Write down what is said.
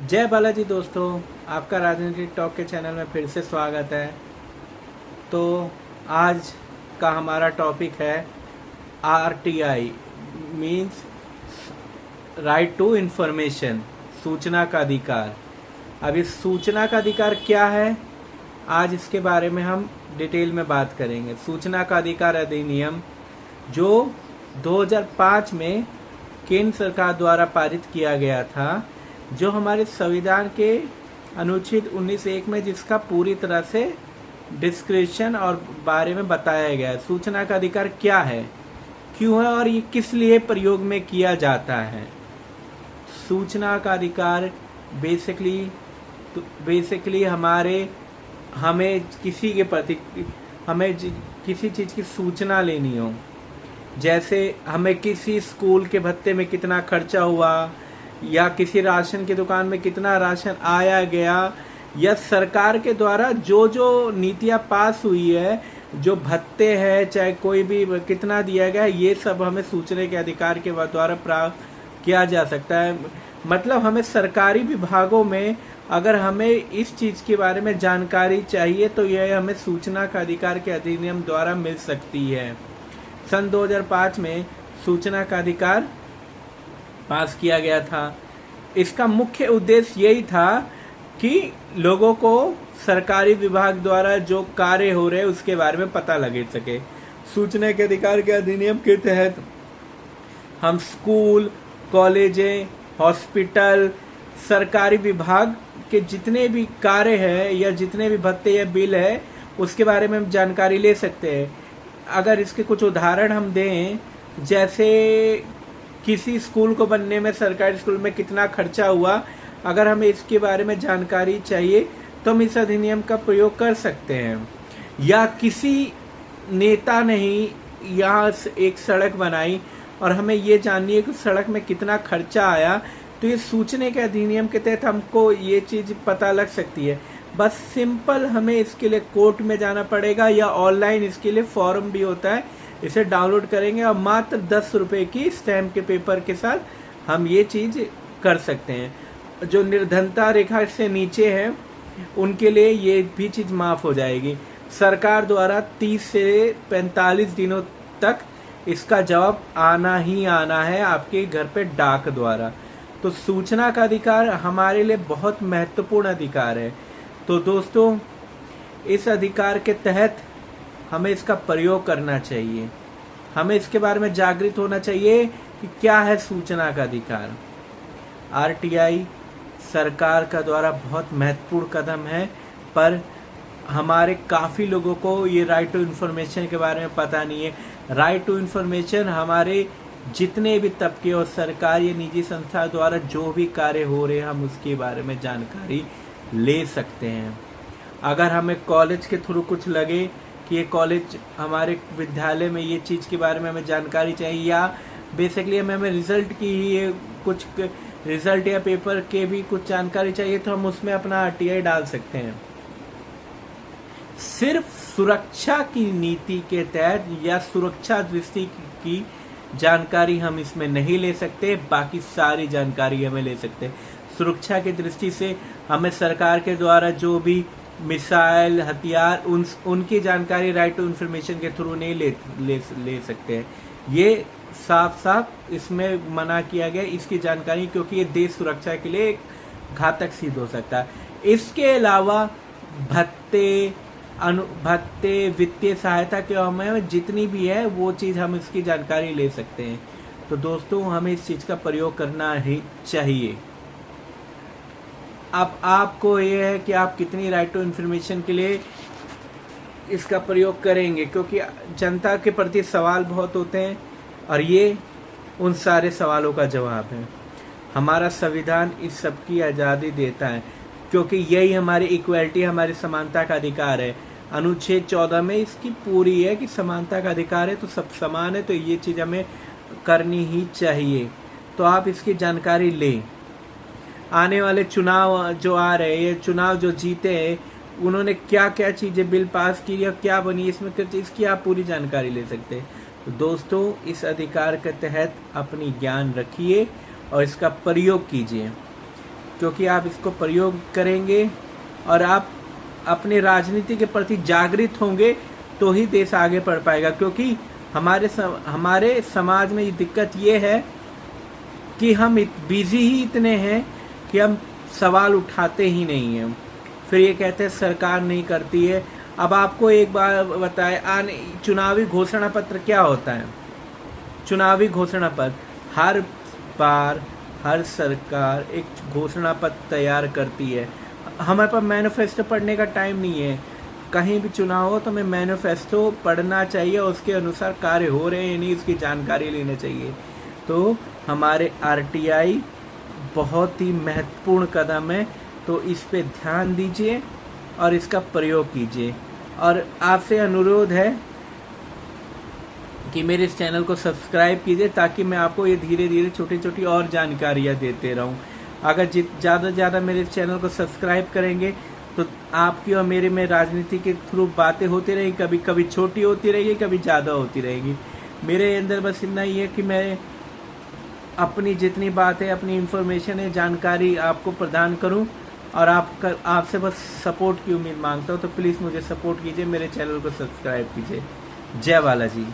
जय बालाजी दोस्तों, आपका राजनीति टॉक के चैनल में फिर से स्वागत है। तो आज का हमारा टॉपिक है RTI means right to information, सूचना का अधिकार। अब इस सूचना का अधिकार क्या है, आज इसके बारे में हम डिटेल में बात करेंगे। सूचना का अधिकार अधिनियम जो 2005 में केंद्र सरकार द्वारा पारित किया गया था, जो हमारे संविधान के अनुच्छेद 19(1) में जिसका पूरी तरह से डिस्क्रिप्शन और बारे में बताया गया है। सूचना का अधिकार क्या है, क्यों है और ये किस लिए प्रयोग में किया जाता है। सूचना का अधिकार बेसिकली हमें किसी के प्रति किसी चीज़ की सूचना लेनी हो, जैसे हमें किसी स्कूल के भत्ते में कितना खर्चा हुआ, या किसी राशन की दुकान में कितना राशन आया गया, या सरकार के द्वारा जो नीतियाँ पास हुई है, जो भत्ते हैं चाहे कोई भी कितना दिया गया, ये सब हमें सूचना के अधिकार के द्वारा प्राप्त किया जा सकता है। मतलब हमें सरकारी विभागों में अगर हमें इस चीज़ के बारे में जानकारी चाहिए तो यह हमें सूचना का अधिकार के अधिनियम द्वारा मिल सकती है। सन 2005 में सूचना का अधिकार पास किया गया था। इसका मुख्य उद्देश्य यही था कि लोगों को सरकारी विभाग द्वारा जो कार्य हो रहे हैं उसके बारे में पता लगे सके। सूचना के अधिकार के अधिनियम के तहत हम स्कूल, कॉलेजें, हॉस्पिटल, सरकारी विभाग के जितने भी कार्य हैं या जितने भी भत्ते या बिल है उसके बारे में हम जानकारी ले सकते हैं। अगर इसके कुछ उदाहरण हम दें, जैसे किसी स्कूल को बनने में सरकारी स्कूल में कितना खर्चा हुआ, अगर हमें इसके बारे में जानकारी चाहिए तो हम इस अधिनियम का प्रयोग कर सकते हैं। या किसी नेता ने ही यहाँ एक सड़क बनाई और हमें ये जाननी है कि सड़क में कितना खर्चा आया, तो ये सूचना के अधिनियम के तहत हमको ये चीज़ पता लग सकती है। बस सिंपल हमें इसके लिए कोर्ट में जाना पड़ेगा, या ऑनलाइन इसके लिए फॉर्म भी होता है, इसे डाउनलोड करेंगे और मात्र 10 रुपये की स्टैम्प के पेपर के साथ हम ये चीज़ कर सकते हैं। जो निर्धनता रेखा से नीचे है उनके लिए ये भी चीज़ माफ़ हो जाएगी। सरकार द्वारा 30 से 45 दिनों तक इसका जवाब आना ही आना है आपके घर पे डाक द्वारा। तो सूचना का अधिकार हमारे लिए बहुत महत्वपूर्ण अधिकार है। तो दोस्तों, इस अधिकार के तहत हमें इसका प्रयोग करना चाहिए। हमें इसके बारे में जागृत होना चाहिए कि क्या है सूचना का अधिकार। आरटीआई सरकार का द्वारा बहुत महत्वपूर्ण कदम है, पर हमारे काफ़ी लोगों को ये राइट टू इन्फॉर्मेशन के बारे में पता नहीं है। राइट टू इन्फॉर्मेशन हमारे जितने भी तबके और सरकारी या निजी संस्था द्वारा जो भी कार्य हो रहे हैं हम उसके बारे में जानकारी ले सकते हैं। अगर हमें कॉलेज के थ्रू कुछ लगे कि ये कॉलेज हमारे विद्यालय में ये चीज़ के बारे में हमें जानकारी चाहिए, या बेसिकली हमें रिज़ल्ट की ही कुछ रिज़ल्ट या पेपर के भी कुछ जानकारी चाहिए, तो हम उसमें अपना आरटीआई डाल सकते हैं। सिर्फ सुरक्षा की नीति के तहत या सुरक्षा दृष्टि की जानकारी हम इसमें नहीं ले सकते, बाकी सारी जानकारी हमें ले सकते हैं। सुरक्षा की दृष्टि से हमें सरकार के द्वारा जो भी मिसाइल, हथियार, उनकी जानकारी राइट टू इन्फॉर्मेशन के थ्रू नहीं ले सकते हैं। ये साफ साफ इसमें मना किया गया इसकी जानकारी, क्योंकि ये देश सुरक्षा के लिए एक घातक सिद्ध हो सकता है। इसके अलावा भत्ते, वित्तीय सहायता के हमें जितनी भी है वो चीज़ हम इसकी जानकारी ले सकते हैं। तो दोस्तों, हमें इस चीज़ का प्रयोग करना ही चाहिए। अब आपको ये है कि आप कितनी राइट टू इन्फॉर्मेशन के लिए इसका प्रयोग करेंगे, क्योंकि जनता के प्रति सवाल बहुत होते हैं और ये उन सारे सवालों का जवाब है। हमारा संविधान इस सब की आज़ादी देता है, क्योंकि यही हमारी इक्वलिटी, हमारी समानता का अधिकार है। अनुच्छेद 14 में इसकी पूरी है कि समानता का अधिकार है, तो सब समान है, तो ये चीज़ हमें करनी ही चाहिए। तो आप इसकी जानकारी लें। आने वाले चुनाव जो आ रहे हैं, ये चुनाव जो जीते हैं, उन्होंने क्या क्या चीज़ें बिल पास की या क्या बनी इसमें, इसकी आप पूरी जानकारी ले सकते हैं। तो दोस्तों, इस अधिकार के तहत अपनी ज्ञान रखिए और इसका प्रयोग कीजिए। क्योंकि आप इसको प्रयोग करेंगे और आप अपने राजनीति के प्रति जागृत होंगे तो ही देश आगे बढ़ पाएगा। क्योंकि हमारे समाज में ये दिक्कत ये है कि हम बिजी ही इतने हैं कि हम सवाल उठाते ही नहीं हैं। फिर ये कहते हैं सरकार नहीं करती है। अब आपको एक बार बताए, चुनावी घोषणा पत्र क्या होता है? चुनावी घोषणा पत्र, हर बार हर सरकार एक घोषणा पत्र तैयार करती है। हमारे पास मैनिफेस्टो पढ़ने का टाइम नहीं है। कहीं भी चुनाव हो तो हमें मैनिफेस्टो पढ़ना चाहिए, उसके अनुसार कार्य हो रहे हैं नहीं, इसकी जानकारी लेना चाहिए। तो हमारे आरटीआई बहुत ही महत्वपूर्ण कदम है, तो इस पे ध्यान दीजिए और इसका प्रयोग कीजिए। और आपसे अनुरोध है कि मेरे इस चैनल को सब्सक्राइब कीजिए ताकि मैं आपको ये धीरे धीरे छोटी छोटी और जानकारियाँ देते रहूँ। अगर ज़्यादा से ज़्यादा मेरे इस चैनल को सब्सक्राइब करेंगे तो आपकी और मेरे में राजनीति के थ्रू बातें होती रहेगी, कभी कभी छोटी होती रहेगी, कभी ज़्यादा होती रहेगी। मेरे अंदर बस इतना ही है कि मैं अपनी जितनी बात है, अपनी इन्फॉर्मेशन है, जानकारी आपको प्रदान करूं और आपसे बस सपोर्ट की उम्मीद मांगता हूं। तो प्लीज़ मुझे सपोर्ट कीजिए, मेरे चैनल को सब्सक्राइब कीजिए। जय बालाजी।